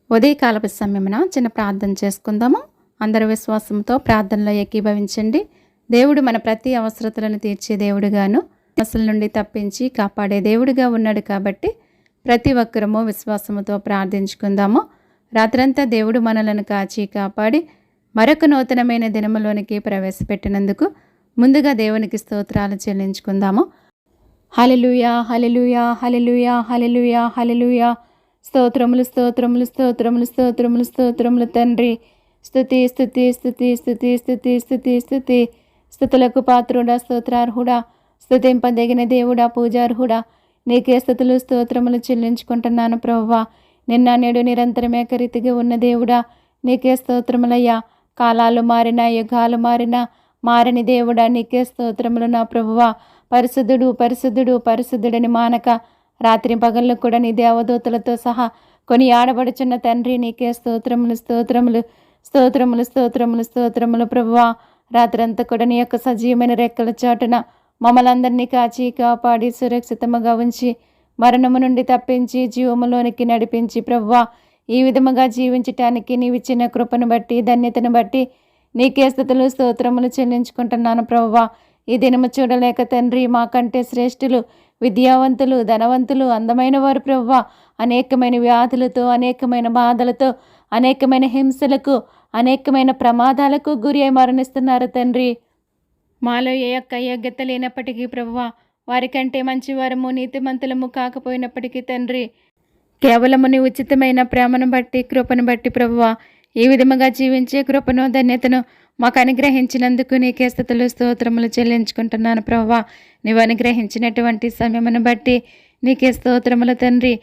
ఉదయకాలపు సమయమున చిన్న ప్రార్థన చేసుకుందాము. అందరి విశ్వాసంతో ప్రార్థనలో ఏకీభవించండి. దేవుడు మన ప్రతి అవసరతలను తీర్చే దేవుడుగాను, సమస్యల నుండి తప్పించి కాపాడే దేవుడిగా ఉన్నాడు కాబట్టి ప్రతి ఒక్కరము విశ్వాసముతో ప్రార్థించుకుందాము. రాత్రంతా దేవుడు మనలను కాచి కాపాడి మరొక నూతనమైన దినములోనికి ప్రవేశపెట్టినందుకు ముందుగా దేవునికి స్తోత్రాలు చెల్లించుకుందాము. హల్లెలూయా, హల్లెలూయా, హల్లెలూయా, హల్లెలూయా, హల్లెలూయా. స్తోత్రములు, స్తోత్రములు, స్తోత్రములు, స్తోత్రములు, స్తోత్రములు తండ్రి. స్తుతి, స్తుతి, స్తుతి, స్తుతి, స్తుతి, స్తుతి, స్తుతి. స్తుతులకు పాత్రుడా, స్తోత్రార్హుడా, స్తుతింపదగిన దేవుడా, పూజార్హుడా, నీకే స్తుతులు స్తోత్రములు చెల్లించుకుంటున్నాను ప్రభువా. నిన్న నేడు నిరంతరం ఏకరీతిగా ఉన్న దేవుడా, నీకే స్తోత్రములయ్యా. కాలాలు మారినా, యుగాలు మారినా మారని దేవుడా, నీకే స్తోత్రములు నా ప్రభువా. పరిశుద్ధుడు, పరిశుద్ధుడు, పరిశుద్ధుడని మానక రాత్రి పగళ్ళు కూడా నీ దేవదూతలతో సహా కొని ఆడబడుచున్న తండ్రి, నీకే స్తోత్రములు, స్తోత్రములు, స్తోత్రములు, స్తోత్రములు, స్తోత్రములు ప్రభువా. రాత్రంతా కూడా నీ యొక్క సజీవమైన రెక్కల చాటున మమ్మలందరినీ కాచి కాపాడి సురక్షితముగా ఉంచి మరణము నుండి తప్పించి జీవములోనికి నడిపించి ప్రభువా, ఈ విధముగా జీవించటానికి నీవిచ్చిన కృపను బట్టి ధన్యతను బట్టి నీకే స్తుతులు స్తోత్రములు చెల్లించుకుంటున్నాను ప్రభువా. ఈ దినము చూడలేక తండ్రి, మాకంటే శ్రేష్ఠులు, విద్యావంతులు, ధనవంతులు, అందమైన వారు ప్రభువా అనేకమైన వ్యాధులతో, అనేకమైన బాధలతో, అనేకమైన హింసలకు, అనేకమైన ప్రమాదాలకు గురి అయి మరణిస్తున్నారు తండ్రి. మాలో ఏ యొక్క యోగ్యత లేనప్పటికీ ప్రభువా, వారికంటే మంచివారము నీతిమంతులము కాకపోయినప్పటికీ తండ్రి, కేవలము నీ ఉచితమైన ప్రేమను బట్టి కృపను బట్టి ప్రభువా ఈ విధముగా జీవించే కృపను ధన్యతను మాకు అనుగ్రహించినందుకు నీకే స్తుతులు స్తోత్రములు చెల్లించుకుంటున్నాను ప్రభువా. నీవు అనుగ్రహించినటువంటి సమయమును బట్టి నీకే స్తోత్రములు తండ్రి.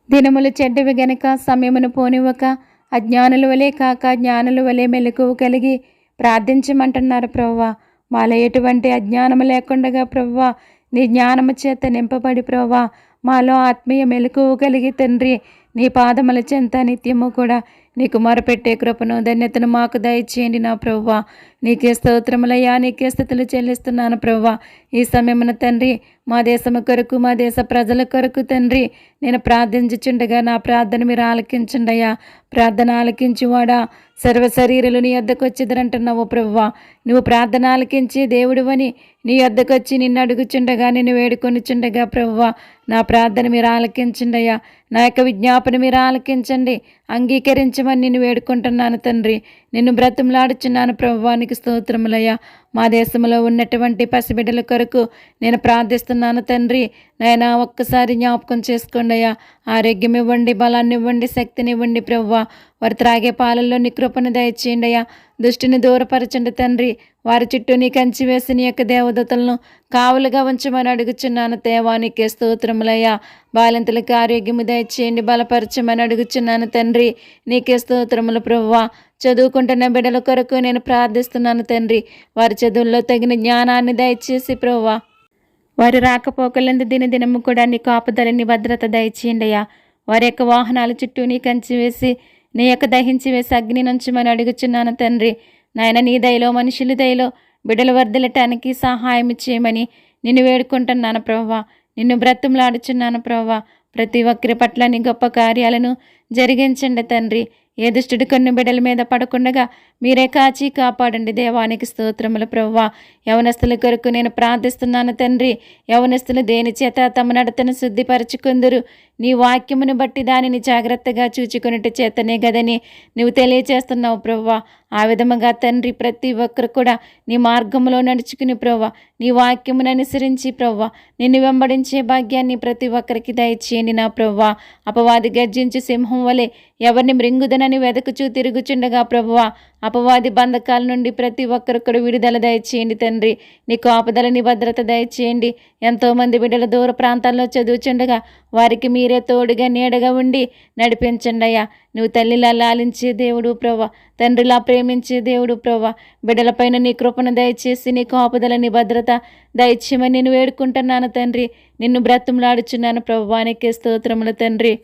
దినములు చెడ్డవి గనక సమయమును పోనివ్వక అజ్ఞానుల వలె కాక జ్ఞానుల వలె మెలకువ కలిగి ప్రార్థించమంటున్నారు ప్రభువా. మాలో ఎటువంటి అజ్ఞానము లేకుండగా ప్రభువా నీ జ్ఞానము చేత నింపబడి ప్రభువా మాలో ఆత్మీయ మెలకువ కలిగి తండ్రి నీ పాదముల చెంత నిత్యము కూడా నీకు మొరపెట్టే కృపను ధన్యతను మాకు దయచేయండి నా ప్రభువా. నీకే స్తోత్రములయ్యా, నీకే స్తుతులు చెల్లిస్తున్నాను ప్రభువా. ఈ సమయమున తండ్రి మా దేశము కొరకు, మా దేశ ప్రజల కొరకు తండ్రి నేను ప్రార్థించుచుండగా నా ప్రార్థన మీరు ఆలకించండి అయ్యా. ప్రార్థన ఆలకించువాడా, సర్వ శరీరులు నీ యొద్దకు వచ్చిదరంటున్నావు ప్రభువా. నువ్వు ప్రార్థన ఆలకించి దేవుడివని నీ యొద్దకు వచ్చి నిన్ను అడుగుచుండగా, నిన్ను వేడుకొనిచుండగా ప్రభువా నా ప్రార్థన మీరు ఆలకించండి అయ్యా. నా యొక్క విజ్ఞాపన మీరు ఆలకించండి, అంగీకరించమని నిన్ను వేడుకుంటున్నాను తండ్రి. నిన్ను బ్రతిమలాడుచున్నాను ప్రభువానికి స్తోత్రములయ్యా. మా దేశంలో ఉన్నటువంటి పసిబిడ్డల కొరకు నేను ప్రార్థిస్తున్నాను తండ్రి. నాయనా ఒక్కసారి జ్ఞాపకం చేసుకోండి అయ్యా. ఆరోగ్యం ఇవ్వండి, బలాన్ని ఇవ్వండి, శక్తిని ఇవ్వండి ప్రభువా. వారు త్రాగే పాలల్లో నీ కృపను దయచేయండి అయ్యా. దుష్టిని దూరపరచండి తండ్రి. వారి చుట్టూ నీ కంచి వేసి నీ యొక్క దేవదూతలను కావులుగా ఉంచమని అడుగుచున్నాను దేవానికే స్తోత్రములయ్యా. బాలింతలకు ఆరోగ్యము దయచేయండి, బలపరచమని అడుగుచున్నాను తండ్రి. నీకే స్తోత్రములు ప్రభువా. చదువుకుంటున్న బిడ్డల కొరకు నేను ప్రార్థిస్తున్నాను తండ్రి. వారి చదువుల్లో తగిన జ్ఞానాన్ని దయచేసి ప్రభువా వారి రాకపోకలందు దినదినము కూడా నీ కాపుదలని భద్రత దయచేయండి అయ్యా. వారి యొక్క వాహనాల చుట్టూ నీ కంచి వేసి నీ యొక్క దహించి వేసి అగ్ని నుంచమని అడుగుచున్నాను తండ్రి. నాయన నీ దయలో మనుషుల దయలో బిడ్డలు వర్ధిల్లటానికి సహాయం చేయమని నిన్ను వేడుకుంటున్నాను ప్రభువా. నిన్ను బ్రతిమలాడుచున్నాను ప్రభువా. ప్రతి ఒక్కరి పట్ల నీ గొప్ప కార్యాలను జరిగించండి తండ్రి. ఏ దుష్టుడు కొన్ని బిడ్డల మీద పడకుండగా మీరే కాచి కాపాడండి దేవానికి స్తోత్రములు ప్రభువా. యవనస్తుల కొరకు నేను ప్రార్థిస్తున్నాను తండ్రి. యవనస్తులు దేని చేత తమ నడతను శుద్ధిపరచుకుందురు, నీ వాక్యమును బట్టి దానిని జాగ్రత్తగా చూచుకున్నట్టు చేతనే గదని నువ్వు తెలియచేస్తున్నావు ప్రభువా. ఆ విధముగా తండ్రి ప్రతి ఒక్కరు కూడా నీ మార్గంలో నడుచుకుని ప్రభువా నీ వాక్యమును అనుసరించి ప్రభువా నిన్ను వెంబడించే భాగ్యాన్ని ప్రతి ఒక్కరికి దయచేయండి నా ప్రభువా. అపవాది గర్జించు సింహం వలె ఎవరిని మృంగుదనని వెదకుచూ తిరుగుచుండగా ప్రభువా అపవాది బంధకాల నుండి ప్రతి ఒక్కరు కూడా విడుదల దయచేయండి తండ్రి. నీకు ఆపదలని భద్రత దయచేయండి. ఎంతోమంది బిడ్డల దూర ప్రాంతాల్లో చదువుచుండగా వారికి మీరే తోడుగా నీడగా ఉండి నడిపించండి అయ్యా. నువ్వు తల్లిలా లాలించే దేవుడు ప్రభా, తండ్రిలా ప్రేమించే దేవుడు ప్రభా. బిడ్డలపైన నీ కృపను దయచేసి నీ కాపుదలని భద్రత దయచేయమని నేను వేడుకుంటున్నాను తండ్రి. నిన్ను బ్రతిమలాడుచున్నాను ప్రభువానికే స్తోత్రములు తండ్రి.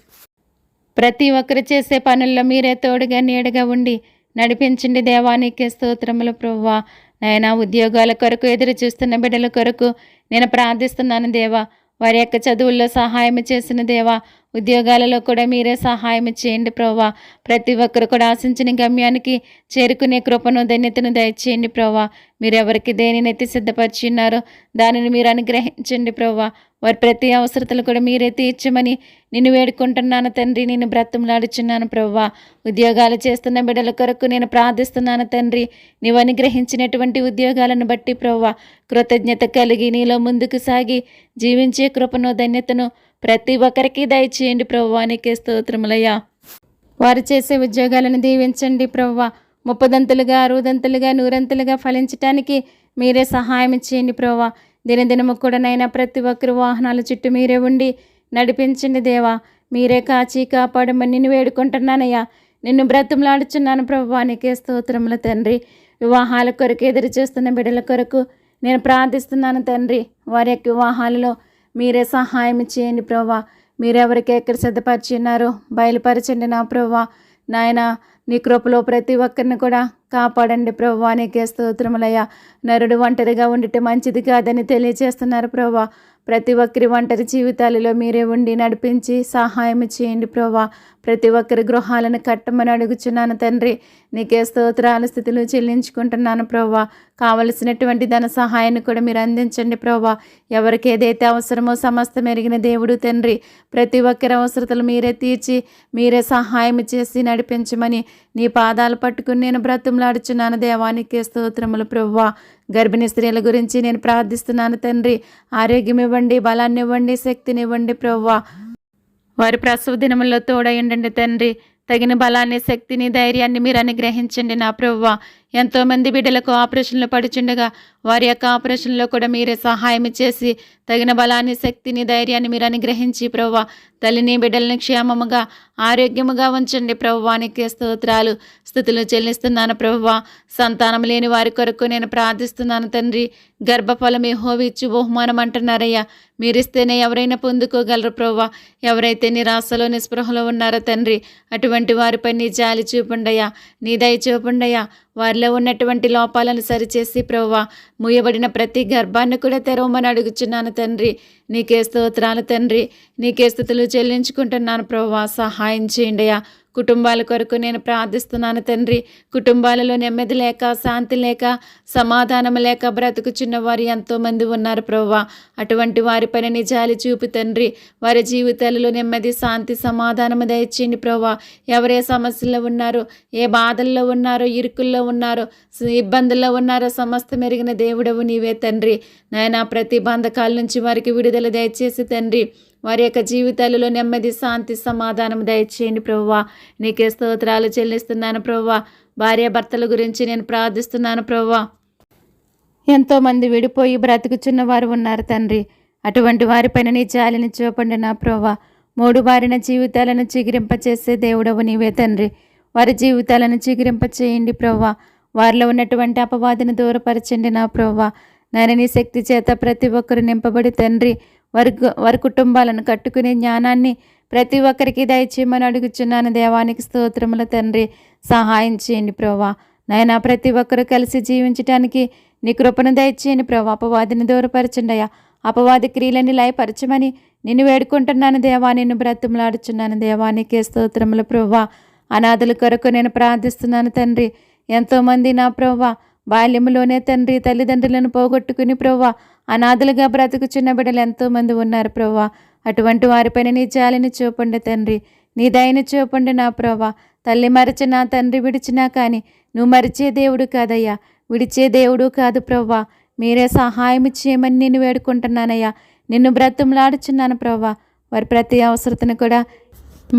ప్రతి ఒక్కరు చేసే పనుల్లో మీరే తోడుగా నీడగా ఉండి నడిపించండి దేవానికే స్తోత్రములు ప్రభువా. నాయన ఉద్యోగాల కొరకు ఎదురు చూస్తున్న బిడ్డల కొరకు నేను ప్రార్థిస్తున్నాను దేవా. వారి యొక్క చదువుల్లో సహాయం చేసిన దేవా, ఉద్యోగాలలో కూడా మీరే సహాయం చేయండి ప్రభా. ప్రతి ఒక్కరు కూడా ఆశించిన గమ్యానికి చేరుకునే కృపను ధన్యతను దయచేయండి ప్రభా. మీరు ఎవరికి దేనినైతే సిద్ధపరిచి ఉన్నారో దానిని మీరు అనుగ్రహించండి ప్రభా. వారి ప్రతి అవసరతలు కూడా మీరే తీర్చమని నిన్ను వేడుకుంటున్నాను తండ్రి. నేను బ్రతంలాడుచున్నాను ప్రభా. ఉద్యోగాలు చేస్తున్న బిడ్డల కొరకు నేను ప్రార్థిస్తున్నాను తండ్రి. నీవు అనుగ్రహించినటువంటి ఉద్యోగాలను బట్టి ప్రభా కృతజ్ఞత కలిగి నీలో ముందుకు సాగి జీవించే కృపను ధన్యతను ప్రతి ఒక్కరికి దయచేయండి ప్రభువా. నీకే స్తోత్రములయ్యా. వారు చేసే ఉద్యోగాలను దీవించండి ప్రభువా. 30దంతులుగా 60దంతులుగా 100అంతులుగా ఫలించటానికి మీరే సహాయం చేయండి ప్రభువా. దినదినము కూడా నైనా ప్రతి ఒక్కరు వాహనాల చుట్టూ మీరే ఉండి నడిపించండి దేవా. మీరే కాచి కాపాడమని నిన్ను వేడుకుంటున్నానయ్యా. నిన్ను బ్రతిమలాడుచున్నాను ప్రభువా. నీకే స్తోత్రముల తండ్రి. వివాహాల కొరకు ఎదురు చేస్తున్న బిడ్డల కొరకు నేను ప్రార్థిస్తున్నాను తండ్రి. వారి యొక్క వివాహాలలో మీరే సహాయం చేయండి ప్రభువా. మీరెవరికి ఎక్కడ సిద్ధపరిచి ఉన్నారో బయలుపరచండి నా ప్రభువా. నాయన నీ కృపలో ప్రతి ఒక్కరిని కూడా కాపాడండి ప్రభువా. నీకే స్తోత్రములయ్యా. నరుడు ఒంటరిగా ఉండటం మంచిది కాదని తెలియజేస్తున్నారు ప్రభువా. ప్రతి ఒక్కరి ఒంటరి జీవితాలలో మీరే ఉండి నడిపించి సహాయం చేయండి ప్రభువా. ప్రతి ఒక్కరి గృహాలను కట్టమని అడుగుచున్నాను తండ్రి. నీకే స్తోత్రాల స్థితులు చెల్లించుకుంటున్నాను ప్రభువా. కావలసినటువంటి ధన సహాయాన్ని కూడా మీరు అందించండి ప్రభువా. ఎవరికి ఏదైతే అవసరమో సమస్తం ఎరిగిన దేవుడు తండ్రి. ప్రతి ఒక్కరి అవసరతలు మీరే తీర్చి మీరే సహాయం చేసి నడిపించమని నీ పాదాలు పట్టుకుని నేను బ్రతుములాడుచున్నాను దేవానికే స్తోత్రములు ప్రభువా. గర్భిణీ స్త్రీల గురించి నేను ప్రార్థిస్తున్నాను తండ్రి. ఆరోగ్యం ఇవ్వండి, బలాన్ని ఇవ్వండి, శక్తిని ఇవ్వండి ప్రభువా. వారి ప్రసవ దినముల్లో తోడయండి తండ్రి. తగిన బలాన్ని, శక్తిని, ధైర్యాన్ని మీరు అనుగ్రహించండి నా ప్రభువా. ఎంతోమంది బిడ్డలకు ఆపరేషన్లు పడుచుండగా వారి యొక్క ఆపరేషన్లో కూడా మీరే సహాయం చేసి తగిన బలాన్ని, శక్తిని, ధైర్యాన్ని మీరు అనుగ్రహించి ప్రభువా తల్లిని బిడ్డలని క్షేమముగా ఆరోగ్యముగా ఉంచండి ప్రభువా. నీకే స్తోత్రాలు స్తుతులు చెల్లిస్తున్నాను ప్రభువా. సంతానం లేని వారి కొరకు నేను ప్రార్థిస్తున్నాను తండ్రి. గర్భఫలం యెహోవా ఇచ్చు బహుమానం అంటున్నారయ్యా. మీరిస్తేనే ఎవరైనా పొందుకోగలరు ప్రభువా. ఎవరైతే నిరాశలో నిస్పృహలో ఉన్నారో తండ్రి అటువంటి వారిపై నీ జాలి చూపుండయ్యా, నీ దయ చూపుండయ్యా. వారిలో ఉన్నటువంటి లోపాలను సరిచేసి ప్రభువా మూయబడిన ప్రతి గర్భాన్ని కూడా తెరవమని అడుగుచున్నాను తండ్రి. నీకే స్తోత్రాలు తండ్రి. నీకే స్తుతులు చెల్లించుకుంటున్నాను ప్రభువా. సహాయం చేయండియా. కుటుంబాల కొరకు నేను ప్రార్థిస్తున్నాను తండ్రి. కుటుంబాలలో నెమ్మది లేక, శాంతి లేక, సమాధానం లేక బ్రతుకుచున్న వారు ఎంతోమంది ఉన్నారు ప్రభువా. అటువంటి వారిపైన నీ జాలి చూపు తండ్రి. వారి జీవితాలలో నెమ్మది, శాంతి, సమాధానము దయచేయండి ప్రభువా. ఎవరే సమస్యల్లో ఉన్నారో, ఏ బాధల్లో ఉన్నారో, ఇరుకుల్లో ఉన్నారో, ఇబ్బందుల్లో ఉన్నారో సమస్తం ఎరిగిన దేవుడవు నీవే తండ్రి. నాయనా ప్రతి బంధకాల నుంచి వారికి విడుదల దయచేసి తండ్రి వారి యొక్క జీవితాలలో నెమ్మది, శాంతి, సమాధానం దయచేయండి ప్రభువా. నీకే స్తోత్రాలు చెల్లిస్తున్నాను ప్రభువా. భార్యాభర్తల గురించి నేను ప్రార్థిస్తున్నాను ప్రభువా. ఎంతోమంది విడిపోయి బ్రతుకుచున్న వారు ఉన్నారు తండ్రి. అటువంటి వారిపైన నీ జాలిని చూపండి నా ప్రభువా. మూడు బారిన జీవితాలను చిగురింపచేసే దేవుడవు నీవే తండ్రి. వారి జీవితాలను చిగురింపచేయండి ప్రభువా. వారిలో ఉన్నటువంటి అపవాదిని దూరపరచండి నా ప్రభువా. నేను నీ శక్తి చేత ప్రతి ఒక్కరు నింపబడి తండ్రి వారి కుటుంబాలను కట్టుకునే జ్ఞానాన్ని ప్రతి ఒక్కరికి దయచేయమని అడుగుచున్నాను దేవానికి స్తోత్రముల తండ్రి. సహాయం చేయండి ప్రభువా. నాయనా ప్రతి ఒక్కరు కలిసి జీవించటానికి నీ కృపను దయచేయండి ప్రభువా. అపవాదిని దూరపరచండి అయ్యా. అపవాది క్రియలని లయపరచమని నిన్ను వేడుకుంటున్నాను దేవా. నిన్ను బ్రతుములాడుచున్నాను దేవానికే స్తోత్రముల ప్రభువా. అనాథుల కొరకు నేను ప్రార్థిస్తున్నాను తండ్రి. ఎంతోమంది నా ప్రభువా బాల్యములోనే తండ్రి తల్లిదండ్రులను పోగొట్టుకుని ప్రభువా అనాథలుగా బ్రతుకుచున్న బిడ్డలు ఎంతోమంది ఉన్నారు ప్రభువా. అటువంటి వారిపైన నీ జాలిని చూపండి తండ్రి. నీ దయని చూపండి నా ప్రభువా. తల్లి మరచినా, తండ్రి విడిచినా కానీ నువ్వు మరిచే దేవుడు కాదయ్యా, విడిచే దేవుడు కాదు ప్రభువా. మీరే సహాయం చేయమని నేను వేడుకుంటున్నానయ్యా. నిన్ను బ్రతుములాడుచున్నాను ప్రభువా. వారి ప్రతి అవసరతను కూడా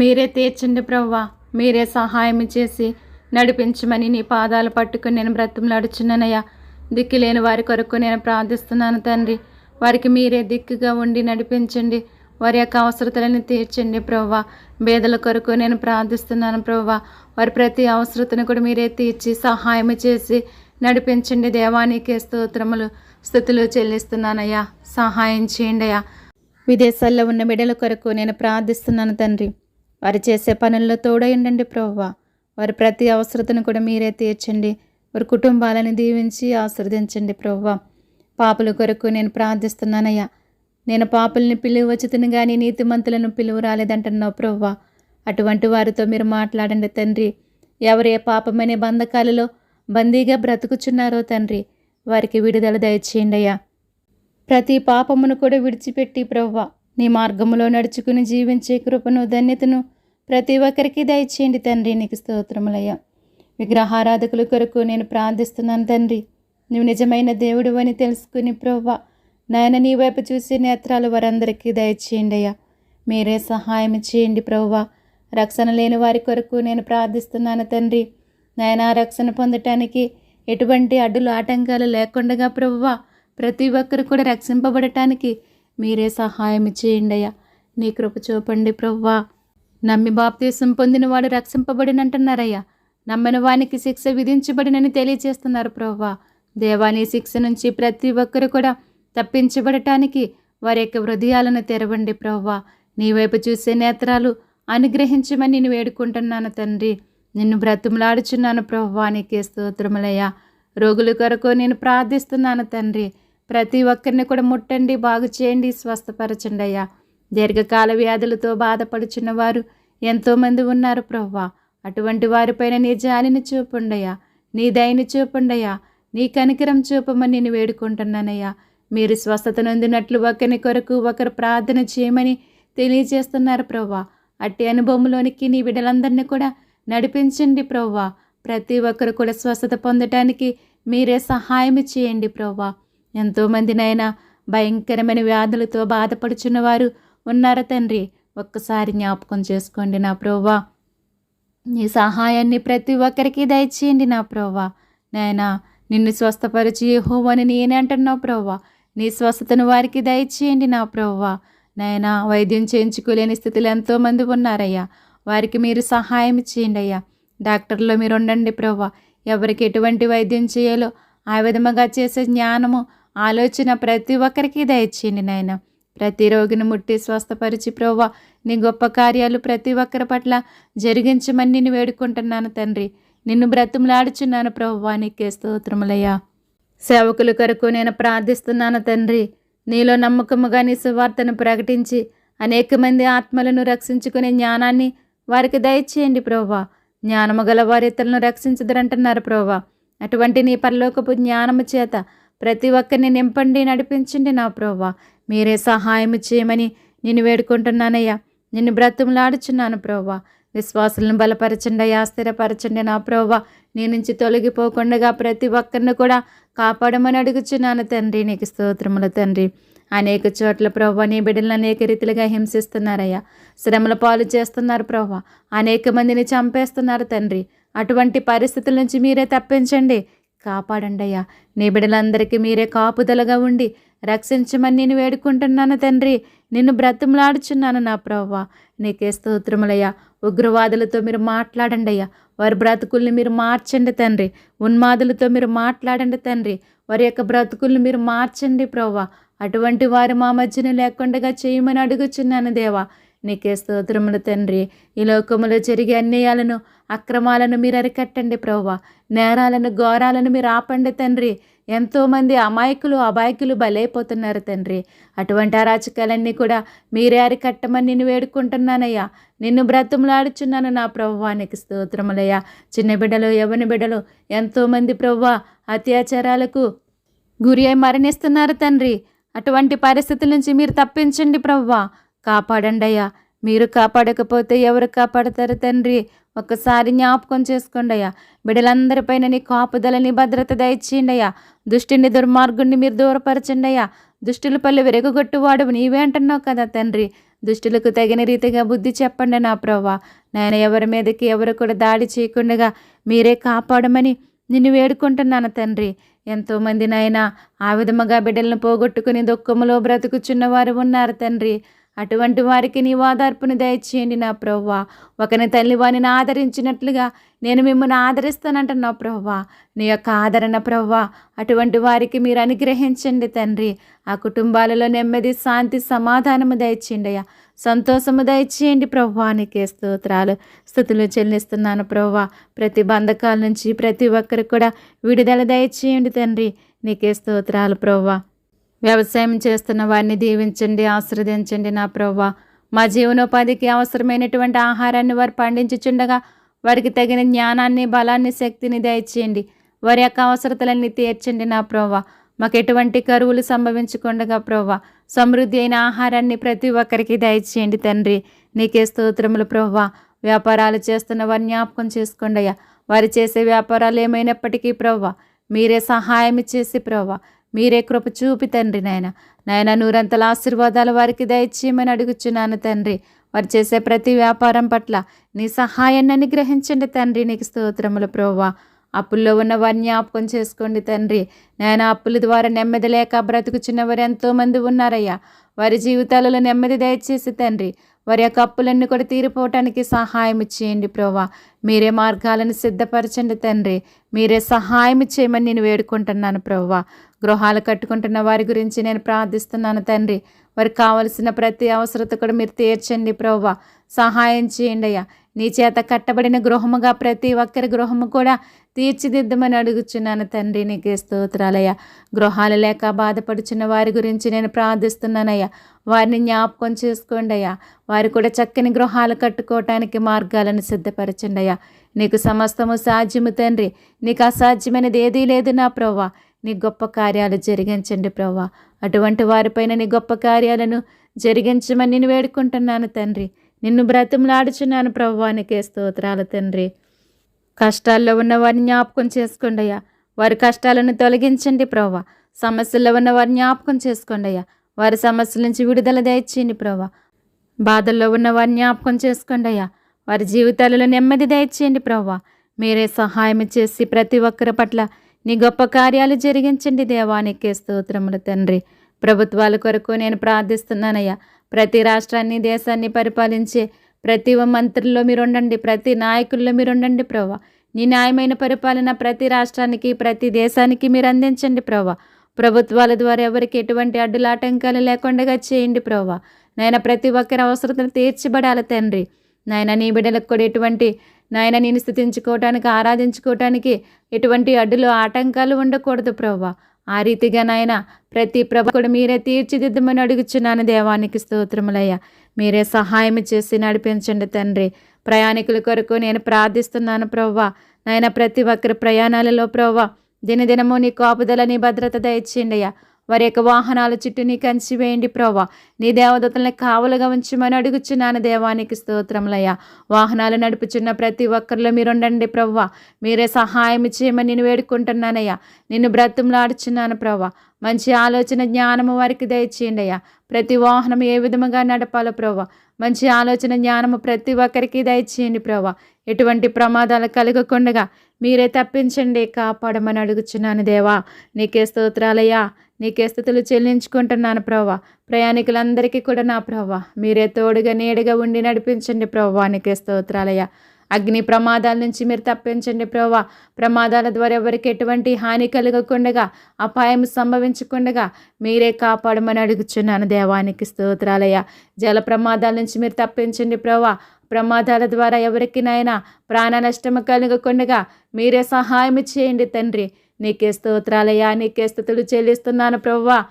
మీరే తీర్చండి ప్రభువా. మీరే సహాయం చేసి నడిపించమని నీ పాదాలు పట్టుకుని నేను బ్రతుములాడుచున్నానయ్యా. దిక్కు లేని వారి కొరకు నేను ప్రార్థిస్తున్నాను తండ్రి. వారికి మీరే దిక్కుగా ఉండి నడిపించండి. వారి యొక్క అవసరతలను తీర్చండి ప్రభువా. పేదల కొరకు నేను ప్రార్థిస్తున్నాను ప్రభువా. వారి ప్రతి అవసరతను కూడా మీరే తీర్చి సహాయం చేసి నడిపించండి దేవానికే స్తోత్రములు స్తుతులు చెల్లిస్తున్నానయ్యా. సహాయం చేయండి అయ్యా. విదేశాల్లో ఉన్న బిడ్డల కొరకు నేను ప్రార్థిస్తున్నాను తండ్రి. వారు చేసే పనుల్లో తోడయండి ప్రభువా. వారి ప్రతి అవసరతను కూడా మీరే తీర్చండి. వారి కుటుంబాలను దీవించి ఆశీర్వదించండి ప్రభువా. పాపుల కొరకు నేను ప్రార్థిస్తున్నానయ్యా. నేను పాపుల్ని పిలువచ్చుతును కానీ నీతిమంతులను పిలువ రాలేదంటున్నావు ప్రభువా. అటువంటి వారితో మీరు మాట్లాడండి తండ్రి. ఎవరు ఏ పాపమనే బంధకాలలో బందీగా బ్రతుకుచున్నారో తండ్రి, వారికి విడుదల దయచేయండి అయ్యా. ప్రతి పాపమును కూడా విడిచిపెట్టి ప్రభువా, నీ మార్గములో నడుచుకుని జీవించే కృపను ధన్యతను ప్రతి ఒక్కరికి దయచేయండి తండ్రి. నీకు స్తోత్రములయ్యా. విగ్రహారాధకుల కొరకు నేను ప్రార్థిస్తున్నాను తండ్రి. నువ్వు నిజమైన దేవుడు అని తెలుసుకుని ప్రభువా, నాయన నీ వైపు చూసే నేత్రాలు వారందరికీ దయచేయండి అయ్యా. మీరే సహాయం చేయండి ప్రభువా. రక్షణ లేని వారి కొరకు నేను ప్రార్థిస్తున్నాను తండ్రి. నాయన రక్షణ పొందటానికి ఎటువంటి అడ్డులు ఆటంకాలు లేకుండా ప్రభువా, ప్రతి ఒక్కరు కూడా రక్షింపబడటానికి మీరే సహాయం చేయండి అయ్యా. నీ కృప చూపండి ప్రభువా. నమ్మి బాప్తీసం పొందినవాడు రక్షింపబడినంటున్నారయ్యా. నమ్మని వానికి శిక్ష విధించబడినని తెలియజేస్తున్నారు ప్రభువా. దేవాని శిక్ష నుంచి ప్రతి ఒక్కరు కూడా తప్పించబడటానికి వారి యొక్క హృదయాలను తెరవండి ప్రభువా. నీ వైపు చూసే నేత్రాలు అనుగ్రహించమని నేను వేడుకుంటున్నాను తండ్రి. నిన్ను బ్రతుములాడుచున్నాను ప్రభువా. నీకే స్తోత్రములయ్యా. రోగుల కొరకు నేను ప్రార్థిస్తున్నాను తండ్రి. ప్రతి ఒక్కరిని కూడా ముట్టండి, బాగు చేయండి, స్వస్థపరచండి అయ్యా. దీర్ఘకాల వ్యాధులతో బాధపడుచున్న వారు ఎంతోమంది ఉన్నారు ప్రభువా. అటువంటి వారిపైన నీ జాలిని చూపుండయ్యా, నీ దయని చూపుండయ్యా, నీ కనికరం చూపమని నేను వేడుకుంటున్నానయ్యా. మీరు స్వస్థత నొందినట్లు ఒకరి కొరకు ఒకరు ప్రార్థన చేయమని తెలియజేస్తున్నారు ప్రభువా. అట్టి అనుభవంలోనికి నీ బిడ్డలందరినీ కూడా నడిపించండి ప్రభువా. ప్రతి ఒక్కరు కూడా స్వస్థత పొందటానికి మీరే సహాయం చేయండి ప్రభువా. ఎంతోమందినైనా భయంకరమైన వ్యాధులతో బాధపడుచున్న వారు ఉన్నారు తండ్రి. ఒక్కసారి జ్ఞాపకం చేసుకోండి నా ప్రభువా. నీ సహాయాన్ని ప్రతి ఒక్కరికి దయచేయండి నా ప్రభువా. నాయనా, నిన్ను స్వస్థపరిచి యెహోవాని నేనే అంటున్నావు ప్రభువా. నీ స్వస్థతను వారికి దయచేయండి నా ప్రభువా. నాయనా, వైద్యం చేయించుకోలేని స్థితిలో ఎంతోమంది ఉన్నారయ్యా. వారికి మీరు సహాయం చేయండి అయ్యా. డాక్టర్లో మీరు ఉండండి ప్రభువా. ఎవరికి ఎటువంటి వైద్యం చేయాలో ఆ విధముగా చేసే జ్ఞానము, ఆలోచన ప్రతి ఒక్కరికి దయచేయండి నాయన. ప్రతి రోగిని ముట్టి స్వస్థపరిచి ప్రభువా, నీ గొప్ప కార్యాలు ప్రతి ఒక్కరి పట్ల జరిగించమని నేను వేడుకుంటున్నాను తండ్రి. నిన్ను బ్రతుములాడుచున్నాను ప్రభువా. నీకే స్తోత్రములయ్యా. సేవకుల కొరకు నేను ప్రార్థిస్తున్నాను తండ్రి. నీలో నమ్మకముగా నీ సువార్తను ప్రకటించి అనేక మంది ఆత్మలను రక్షించుకునే జ్ఞానాన్ని వారికి దయచేయండి ప్రభువా. జ్ఞానము గల వారి ఇతరులను రక్షించదురంటున్నారు ప్రభువా. అటువంటి నీ పరలోకపు జ్ఞానము చేత ప్రతి ఒక్కరిని నింపండి, నడిపించండి నా ప్రభువా. మీరే సహాయం చేయమని నేను వేడుకుంటున్నానయ్యా. నిన్ను బ్రతుములాడుచున్నాను ప్రభువా. విశ్వాసులను బలపరచండి అయ్యా, స్థిరపరచండి నా ప్రభువా. నీ నుంచి తొలగిపోకుండా ప్రతి ఒక్కరిని కూడా కాపాడమని అడుగుచున్నాను తండ్రి. నీకు స్తోత్రములు తండ్రి. అనేక చోట్ల ప్రభువా నీ బిడ్డలను అనేక రీతిలుగా హింసిస్తున్నారయ్యా, శ్రమల పాలు చేస్తున్నారు ప్రభువా. అనేక మందిని చంపేస్తున్నారు తండ్రి. అటువంటి పరిస్థితుల నుంచి మీరే తప్పించండి, కాపాడండి అయ్యా. నీ బిడ్డలందరికీ మీరే కాపుదలగా ఉండి రక్షించమని నేను వేడుకుంటున్నాను తండ్రి. నిన్ను బ్రతుములాడుచున్నాను నా ప్రభువా. నీకే స్తోత్రములయ్యా. ఉగ్రవాదులతో మీరు మాట్లాడండి అయ్యా. వారి బ్రతుకుల్ని మీరు మార్చండి తండ్రి. ఉన్మాదులతో మీరు మాట్లాడండి తండ్రి. వారి యొక్క బ్రతుకుల్ని మీరు మార్చండి ప్రభువా. అటువంటి వారు మా మధ్యన లేకుండా చేయమని అడుగుచున్నాను దేవా. నీకే స్తోత్రములు తండ్రి. ఈ లోకములో జరిగే అన్యాయాలను, అక్రమాలను మీరు అరికట్టండి ప్రభువా. నేరాలను, ఘోరాలను మీరు ఆపండి తండ్రి. ఎంతోమంది అమాయకులు, అబాయకులు బలైపోతున్నారు తండ్రి. అటువంటి అరాచకాలన్నీ కూడా మీరే అరికట్టమని నిన్ను వేడుకుంటున్నానయ్యా. నిన్ను బ్రతుములాడుచున్నాను నా ప్రభువా. నీకు స్తోత్రములయ్యా. చిన్న బిడ్డలు, యవ్వన బిడ్డలు ఎంతోమంది ప్రభువా అత్యాచారాలకు గురి అయి మరణిస్తున్నారు తండ్రి. అటువంటి పరిస్థితుల నుంచి మీరు తప్పించండి ప్రభువా. కాపాడండి అయ్యా. మీరు కాపాడకపోతే ఎవరు కాపాడతారు తండ్రి? ఒక్కసారి జ్ఞాపకం చేసుకోండి అయ్యా. బిడ్డలందరిపైన నీ కాపుదలని, భద్రత దయచేయండి అయ్యా. దుష్టిని, దుర్మార్గుడిని మీరు దూరపరచండి అయ్యా. దుష్టుల పళ్ళు విరగొట్టువాడు నీవే అంటున్నావు కదా తండ్రి. దుష్టులకు తగిన రీతిగా బుద్ధి చెప్పండి నా ప్రభువా. నాయన, ఎవరి మీదకి ఎవరు కూడా దాడి చేయకుండా మీరే కాపాడమని నిన్ను వేడుకుంటున్నాను తండ్రి. ఎంతోమంది నాయన ఆ విధముగా బిడ్డలను పోగొట్టుకుని దుఃఖములో బ్రతుకుచున్న వారు ఉన్నారు తండ్రి. అటువంటి వారికి నీ ఓదార్పును దయచేయండి నా ప్రభువా. ఒకని తల్లి వారిని ఆదరించినట్లుగా నేను మిమ్మల్ని ఆదరిస్తానంటున్నా ప్రభువా. నీ యొక్క ఆదరణ ప్రభువా అటువంటి వారికి మీరు అనుగ్రహించండి తండ్రి. ఆ కుటుంబాలలో నెమ్మది, శాంతి, సమాధానము దయచేయండి అయ్యా. సంతోషము దయచేయండి ప్రభువా. నీకే స్తోత్రాలు, స్తుతులు చెల్లిస్తున్నాను ప్రభువా. ప్రతి బంధకాల నుంచి ప్రతి ఒక్కరికి కూడా విడుదల దయచేయండి తండ్రి. నీకే స్తోత్రాలు ప్రభువా. వ్యవసాయం చేస్తున్న వారిని దీవించండి, ఆశీర్వదించండి నా ప్రభువా. మా జీవనోపాధికి అవసరమైనటువంటి ఆహారాన్ని వారు పండించుచుండగా వారికి తగిన జ్ఞానాన్ని, బలాన్ని, శక్తిని దయచేయండి. వారి యొక్క అవసరతలన్నీ తీర్చండి నా ప్రభువా. మాకు ఎటువంటి కరువులు సంభవించకుండగా ప్రభువా సమృద్ధి అయిన ఆహారాన్ని ప్రతి ఒక్కరికి దయచేయండి తండ్రి. నీకే స్తోత్రములు ప్రభువా. వ్యాపారాలు చేస్తున్న వారిని జ్ఞాపకం చేసుకోండి అయ్యా. వారు చేసే వ్యాపారాలు ఏమైనప్పటికీ ప్రభువా మీరే సహాయం చేసి ప్రభువా మీరే కృప చూపి తండ్రి నాయన నూరంతల ఆశీర్వాదాలు వారికి దయచేయమని అడుగుచున్నాను తండ్రి. వారు చేసే ప్రతి వ్యాపారం పట్ల నీ సహాయాన్ని అనుగ్రహించండి తండ్రి. నీకు స్తోత్రములు ప్రభువా. అప్పుల్లో ఉన్న వారిని జ్ఞాపకం చేసుకోండి తండ్రి. నేను అప్పుల ద్వారా నెమ్మది లేక బ్రతుకుచున్న వారు ఎంతోమంది ఉన్నారయ్యా. వారి జీవితాలలో నెమ్మది దయచేసి తండ్రి వారి యొక్క అప్పులన్నీ కూడా తీరిపోవటానికి సహాయం చేయండి ప్రభువా. మీరే మార్గాలను సిద్ధపరచండి తండ్రి. మీరే సహాయం చేయమని నేను వేడుకుంటున్నాను ప్రభువా. గృహాలు కట్టుకుంటున్న వారి గురించి నేను ప్రార్థిస్తున్నాను తండ్రి. వారికి కావలసిన ప్రతి అవసరత కూడా మీరు తీర్చండి ప్రభువా. సహాయం చేయండి అయ్యా. నీ చేత కట్టబడిన గృహముగా ప్రతి ఒక్కరి గృహము కూడా తీర్చిదిద్దమని అడుగుచున్నాను తండ్రి. నీకే స్తోత్రాలయ్యా. గృహాలు లేక బాధపడుచున్న వారి గురించి నేను ప్రార్థిస్తున్నానయ్యా. వారిని జ్ఞాపకం చేసుకోండి అయ్యా. వారు కూడా చక్కని గృహాలు కట్టుకోవటానికి మార్గాలను సిద్ధపరచండి అయ్యా. నీకు సమస్తము సాధ్యము తండ్రి. నీకు అసాధ్యమైనది ఏదీ లేదు నా ప్రభువా. నీ గొప్ప కార్యాలు జరిగించండి ప్రభువా. అటువంటి వారిపైన నీ గొప్ప కార్యాలను జరిగించమని నేను వేడుకుంటున్నాను తండ్రి. నిన్ను బ్రతిమలాడుచున్నాను ప్రభువా. నీకే స్తోత్రాలు తండ్రి. కష్టాల్లో ఉన్న వారిని జ్ఞాపకం చేసుకోండి అయ్యా. వారి కష్టాలను తొలగించండి ప్రభువా. సమస్యల్లో ఉన్న వారిని జ్ఞాపకం చేసుకోండి అయ్యా. వారి సమస్యల నుంచి విడుదల దయచేయండి ప్రభువా. బాధల్లో ఉన్న వారిని జ్ఞాపకం చేసుకోండి అయ్యా. వారి జీవితాలలో నెమ్మది దయచేయండి ప్రభువా. మీరే సహాయం చేసి ప్రతి ఒక్కరి పట్ల నీ గొప్ప కార్యాలు జరిగించండి దేవా. నీకే స్తోత్రములు తండ్రి. ప్రభుత్వాల కొరకు నేను ప్రార్థిస్తున్నానయ్యా. ప్రతి రాష్ట్రాన్ని, దేశాన్ని పరిపాలించే ప్రతి మంత్రుల్లో మీరు ఉండండి. ప్రతి నాయకుల్లో మీరు ఉండండి ప్రభువా. నీ న్యాయమైన పరిపాలన ప్రతి రాష్ట్రానికి, ప్రతి దేశానికి మీరు అందించండి ప్రభువా. ప్రభుత్వాల ద్వారా ఎవరికి ఎటువంటి అడ్డులాటంకాలు లేకుండా చేయండి ప్రభువా. నాయన ప్రతి ఒక్కరి అవసరతను తీర్చబడాలి తండ్రి. నాయన నీ బిడ్డలకు కూడా ఎటువంటి నాయన నేను స్తుతించుకోవటానికి, ఆరాధించుకోవటానికి ఎటువంటి అడ్డులు, ఆటంకాలు ఉండకూడదు ప్రభువా. ఆ రీతిగా నాయన ప్రతి ప్రభ కూడా మీరే తీర్చిదిద్దమని అడుగుచున్నాను దేవానికి స్తోత్రములయ్యా. మీరే సహాయం చేసి నడిపించండి తండ్రి. ప్రయాణికుల కొరకు నేను ప్రార్థిస్తున్నాను ప్రభువా. నాయన ప్రతి ఒక్కరి ప్రయాణాలలో ప్రభువా దినదినము నీ కాపుదల, నీ భద్రత దయచేయండి అయ్యా. వారి యొక్క వాహనాల చుట్టూ నీ కంచి వేయండి ప్రభువా. నీ దేవదూతలను కావలుగా ఉంచమని అడుగుచున్నాను దేవానికి స్తోత్రములయ్యా. వాహనాలు నడుపుచున్న ప్రతి ఒక్కరిలో మీరు ఉండండి ప్రభువా. మీరే సహాయం చేయమని నేను వేడుకుంటున్నానయ్యా. నిన్ను బ్రతిమలాడుచున్నాను ప్రభువా. మంచి ఆలోచన, జ్ఞానము వారికి దయచేయండి అయ్యా. ప్రతి వాహనం ఏ విధముగా నడపాలో ప్రభువా మంచి ఆలోచన, జ్ఞానము ప్రతి ఒక్కరికి దయచేయండి ప్రభువా. ఎటువంటి ప్రమాదాలు కలగకుండగా మీరే తప్పించండి, కాపాడమని అడుగుచున్నాను దేవా. నీకే స్తోత్రాలయ్యా. నీకే స్తుతులు చెల్లించుకుంటున్నాను ప్రభువా. ప్రయాణికులందరికీ కూడా నా ప్రభువా మీరే తోడుగా, నీడగా ఉండి నడిపించండి ప్రభువా. నీకే స్తోత్రాలయ్యా. అగ్ని ప్రమాదాల నుంచి మీరు తప్పించండి ప్రభువా. ప్రమాదాల ద్వారా ఎవరికి ఎటువంటి హాని కలగకుండగా, అపాయం సంభవించకుండగా మీరే కాపాడమని అడుగుచున్నాను దేవానికి స్తోత్రాలయ్యా. జల ప్రమాదాల నుంచి మీరు తప్పించండి ప్రభువా. ప్రమాదాల ద్వారా ఎవరికి నాయనా ప్రాణ నష్టము కలగకుండగా మీరే సహాయం చేయండి తండ్రి. నీకే స్తోత్రాలయ్యా. నీకే స్తుతులు చెల్లిస్తున్నాను ప్రభువా.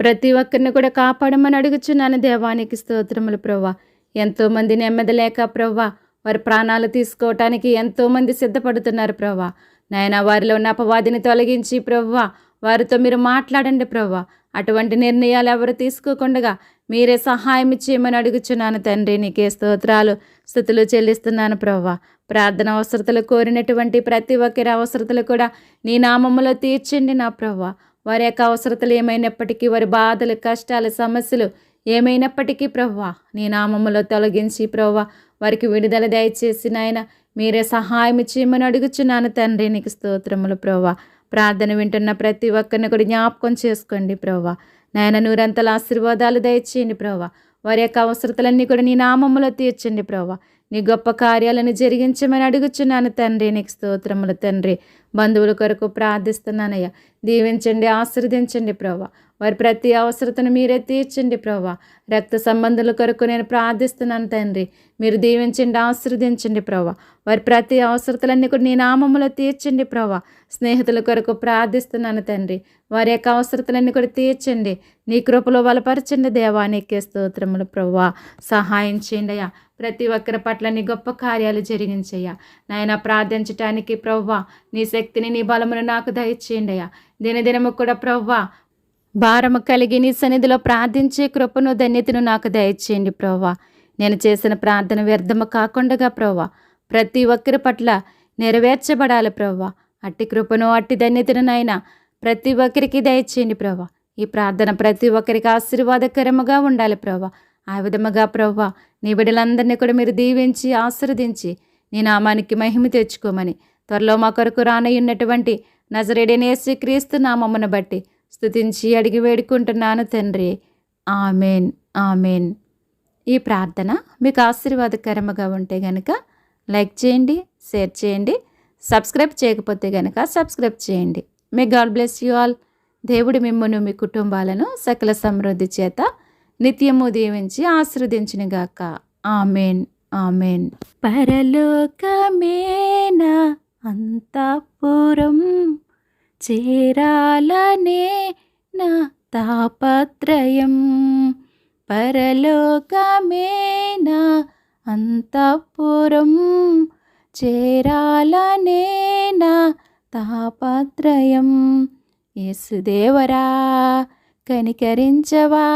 ప్రతి ఒక్కరిని కూడా కాపాడమని అడుగుచున్నాను దేవానికి స్తోత్రములు ప్రభువా. ఎంతోమంది నెమ్మది లేక ప్రభువా వారి ప్రాణాలు తీసుకోవటానికి ఎంతోమంది సిద్ధపడుతున్నారు ప్రభువా. నాయన వారిలో ఉన్న అపవాదిని తొలగించి ప్రభువా వారితో మీరు మాట్లాడండి ప్రభువా. అటువంటి నిర్ణయాలు ఎవరు తీసుకోకుండా మీరే సహాయం చేయమని అడుగుచున్నాను తండ్రి. నీకే స్తోత్రాలు, స్తుతులు చెల్లిస్తున్నాను ప్రభువా. ప్రార్థన అవసరతలు కోరినటువంటి ప్రతి ఒక్కరి అవసరతలు కూడా నీ నామములో తీర్చండి నా ప్రభువా. వారి యొక్క అవసరతలు ఏమైనప్పటికీ, వారి బాధలు, కష్టాలు, సమస్యలు ఏమైనప్పటికీ ప్రభువా నీ నామములో తొలగించి ప్రభువా వారికి విడుదల దయచేసి నాయన మీరే సహాయం చేయమని అడుగుచున్నాను తండ్రి. నీకు స్తోత్రములు ప్రభువా. ప్రార్థన వింటున్న ప్రతి ఒక్కరిని కూడా జ్ఞాపకం చేసుకోండి ప్రభువా. నాయన నూరంతల ఆశీర్వాదాలు దయచేయండి ప్రభువా. వారి యొక్క అవసరతలన్నీ కూడా నీ నామములో తీర్చండి ప్రభువా. నీ గొప్ప కార్యాలను జరిగించమని అడుగుచున్నాను తండ్రి. నీకు స్తోత్రములు తండ్రి. బంధువుల కొరకు ప్రార్థిస్తున్నానయ్యా. దీవించండి, ఆశీర్వదించండి ప్రభువా. వారి ప్రతి అవసరతను మీరే తీర్చండి ప్రభా. రక్త సంబంధుల కొరకు నేను ప్రార్థిస్తున్నాను తండ్రి. మీరు దీవించండి, ఆశీర్వదించండి ప్రభా. వారి ప్రతి అవసరతలన్నీ కూడా నీ నామములో తీర్చండి ప్రభా. స్నేహితుల కొరకు ప్రార్థిస్తున్నాను తండ్రి. వారి యొక్క అవసరతలన్నీ కూడా తీర్చండి. నీ కృపలో బలపరచండి దేవా. నీకే స్తోత్రములు ప్రభా. సహాయం చేయండి అయ్యా. ప్రతి ఒక్కరి పట్ల నీ గొప్ప కార్యాలు జరిగించయ్యా. నాయన ప్రార్థించటానికి ప్రవ్వా నీ శక్తిని నీ బలమును నాకు దయచేయండి అయ్యా. దినదినము కూడా ప్రవ్వా భారము కలిగి నీ సన్నిధిలో ప్రార్థించే కృపను ధన్యతను నాకు దయచేయండి ప్రవ్వా. నేను చేసిన ప్రార్థన వ్యర్థము కాకుండా ప్రవ్వా ప్రతి ఒక్కరి పట్ల నెరవేర్చబడాలి ప్రవ్వా. అట్టి కృపను అట్టి ధన్యతను నాయన ప్రతి ఒక్కరికి దయచేయండి ప్రవ్వా. ఈ ప్రార్థన ప్రతి ఒక్కరికి ఆశీర్వాదకరముగా ఉండాలి ప్రవ్వా. ఆ విధముగా ప్రవ్వా నీ బిడ్డలందరినీ కూడా మీరు దీవించి ఆశీర్వదించి నీ నామానికి మహిమ తెచ్చుకోమని త్వరలో మా కొరకు రానయ్యున్నటువంటి నజరేయుడైన యేసుక్రీస్తు నామమును బట్టి స్తుతించి అడిగి వేడుకుంటున్నాను తండ్రి. Amen, amen. ఈ ప్రార్థన మీకు ఆశీర్వాదకరముగా ఉంటే గనక లైక్ చేయండి, షేర్ చేయండి. సబ్స్క్రైబ్ చేయకపోతే గనక సబ్స్క్రైబ్ చేయండి. May God bless you all. దేవుడు మిమ్మును మీ కుటుంబాలను సకల సమృద్ధి చేత నిత్యము దీవించి ఆశీర్వదించునుగాక. Amen, amen. పరలోకమేనా అంతఃపురం చేరాలనే నా తాపత్రయం. పరలోకమేనా అంతఃపురం చేరాలనే నా తాపత్రయం. యేసుదేవరా కనికరించవా,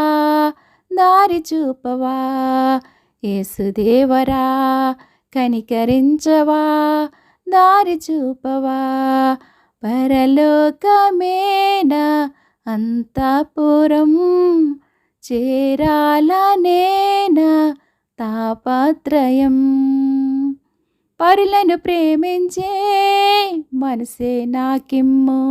దారి చూపవా. యేసుదేవరా కనికరించవా, దారి చూపవా. పరలోకమేనా అంతఃపురం చేరాలనేనా తాపత్రయం. పరులను ప్రేమించే మనసే నాకిమ్ము.